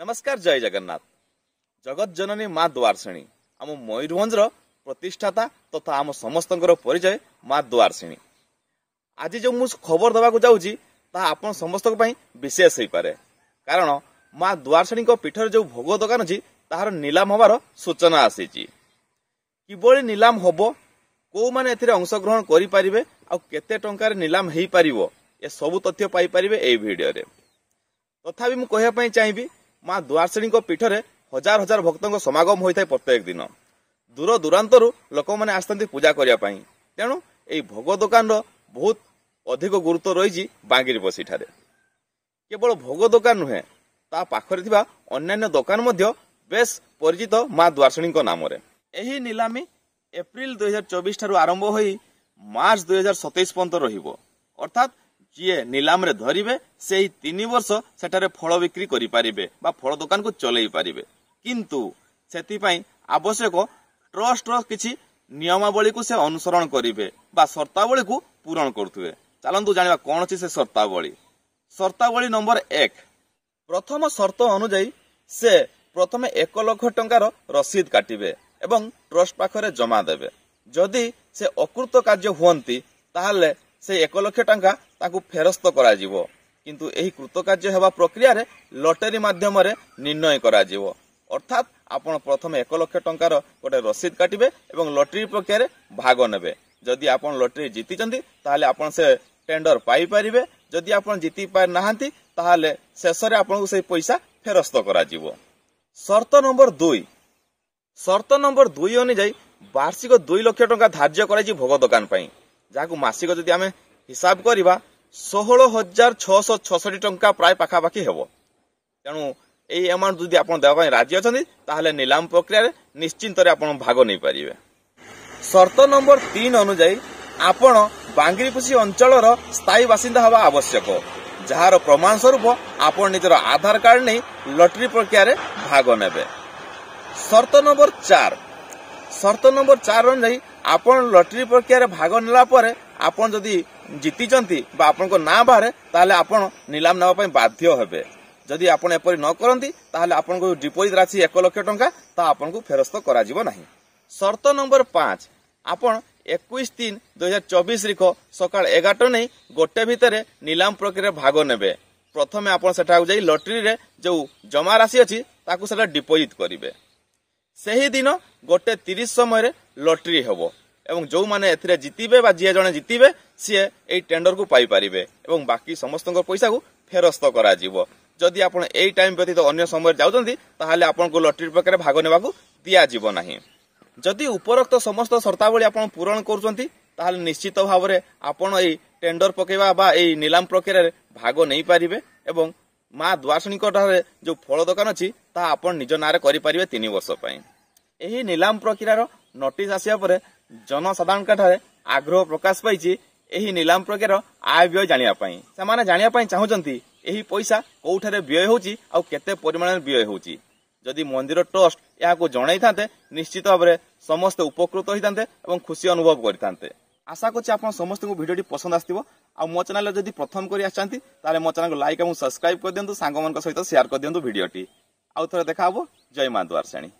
नमस्कार जय जगन्नाथ। जगत जननी माँ द्वारसिणी आम मयूरभंजर प्रतिष्ठाता तथा आम समस्तंकर परिचय माँ द्वारसिणी। आज जो मुझे खबर देवाक जाऊँगी ताहा आपण समस्त विशेष हो पारे, कारण माँ द्वारसिणी पीठर जो भोग दुकान अच्छी ताहार नीलाम हबार सूचना आसी। किभली नीलाम हम, कौ मैंने अंशग्रहण करें आ केते टंकार नीलाम हो पार, ए सबू तथ्य पाइपर यही भिडियो। तथापि मु कहवाई चाहिए माँ द्वारसिणी पीठरे हजार हजार भक्तों समागम होता है प्रत्येक दिन। दूर दूरांतर लोक मैंने आसती पूजा करने, तेणु यही भोग दुकान बहुत अधिक गुरुत्व रही बांगिरपशी ठारे। केवल भोग दुकान नुहे, ता पाखरे थिबा अन्यान्य दुकान मध्य बेस परिचित माँ द्वारसिणी नाम। यही नीलामी एप्रिल 2024 ठारू आरंभ हो मार्च 2027 पर्यंत रहिबो। अर्थात जी नीलाम रे धरिबे से 3 वर्ष सेठारे फल बिक्री करि पारिबे बा फल दुकान को चलई पारिबे। किंतु सेति पई आवश्यक ट्रस्ट रो किछि नियमावली को से अनुसरण करिवे बा शर्तावली को पूरण करथुवे। चलंतु जानिबा कोन अछि से शर्तावली। शर्तावली नंबर 1, प्रथम शर्त अनुଯାयी से प्रथम 1 लाख टंकार रसीद काटिबे एवं ट्रस्ट पाखरे जमा देबे। जदि से अकृत कार्य हुअंती ताहले से 1 लाख टंका ताकू फेरस्त करा जिवो। किंतु एही कृतकार्य हेबा प्रक्रिया रे लॉटरी माध्यम रे निर्णय करा जिवो। अर्थात आपण प्रथम 1 लाख टंकार गोटे रसीद काटिबे एवं लॉटरी प्रक्रिया रे भाग नेबे। जदि आपण लॉटरी जीतिचंती ताहले आपण से टेंडर पाई परिबे। जदि आपण जीति पार नाहंती ताहले शेष रे आपण को से पैसा फेरस्त करा जिवो। शर्त नंबर 2, शर्त नंबर 2 अनुଯାयी वार्षिक 2 लाख टंका धार्य कराई भोग दुकान पई, जाकू मासिक जदि आमे हिसाब करिबा 16,666 टंका प्राय पाखापाखि हेबो। तेणु एई अमाउंट जदि आपण देबा पई राजी अछंती ताहले नीलाम प्रक्रिया रे निश्चिंत रे आपण भाग नै परिबे। शर्त नंबर 3 अनुଯାयी आपण बांगिरपशी अंचलर स्थायी बासिंदा हवा आवश्यक, जहार प्रमाण स्वरूप आपण निजर आधार कार्ड नै लॉटरी प्रक्रिया रे भाग नेबे। शर्त नंबर 4, शर्त नंबर 4 अनुଯାयी आपण लॉटरी प्रक्रिया रे भाग नेला परे आपण जदि जीतिचंती बा आपण को ना बाहरे ताहले आपण नीलाम नेबा पई बाध्य हेबे। जदि आपण एपरि न करंती ताहले आपण को डिपोजिट राशि 1 लाख टंका ता आपण को फेरस्त करा जिवो नाही। शर्त नंबर 5, आपण 21/3/2024 रिखो सकाळ 11 नै गोटे भितरे नीलाम प्रक्रिया भाग नेबे। प्रथमे आपण सेठा जाई लॉटरी रे जो जमा राशि अछि ताकू सेटा डिपोजिट करिवे। सेही दिन गोटे 30 समय रे लॉटरी हेबो एवं जो माने एथिरे जीतिबे बा जे जने जीतिबे सी एई टेंडर को पाई पारिबे एवं बाकी समस्त पैसा को फेरस्त करा जिवो। जदि आपण एई टाइम व्यतीत अन्य समय जाउतंती ताहाले आपण को लॉटरी प्रकार भाग नेबा को दिया जिवो नाही। जदि उपरोक्त समस्त शर्तावली आपण पूरण करूचंती ताहाले निश्चित भाव रे आपण एई टेंडर पकेबा बा एई नीलाम प्रक्रिया रे भाग नै पारिबे एवं माँ द्वारसिणी ठारे जो फल दुकान अछि ता आपण निज नारे करि पारिबे 3 वर्ष पई। एही नीलाम प्रक्रिया रो नोटिस आसिया परे जनसाधारण ठारे आग्रह प्रकाश पाई एही नीलाम प्रक्रिया आय व्यय जानिया पई। से माने जानिया पई चाहुचंती एही पैसा कोठारे व्यय होउची आ केते परिमाण रे व्यय होउची। जदि मंदिर ट्रस्ट या को जणाई थाते निश्चित भाव में समस्त उपकृत होइतांते एवं खुशी अनुभव करितांते। आशा करछि आपण समस्त को वीडियोटी पसंद आस्तिबो। आ मो चैनल जदि प्रथम करी आछांती ताले मो चैनल को लाइक एवं सब्सक्राइब कर दियंतु, सांग मन सहित शेयर कर दियंतु वीडियोटी। आउ थरे देखा हबो। जय मां द्वारसिणी।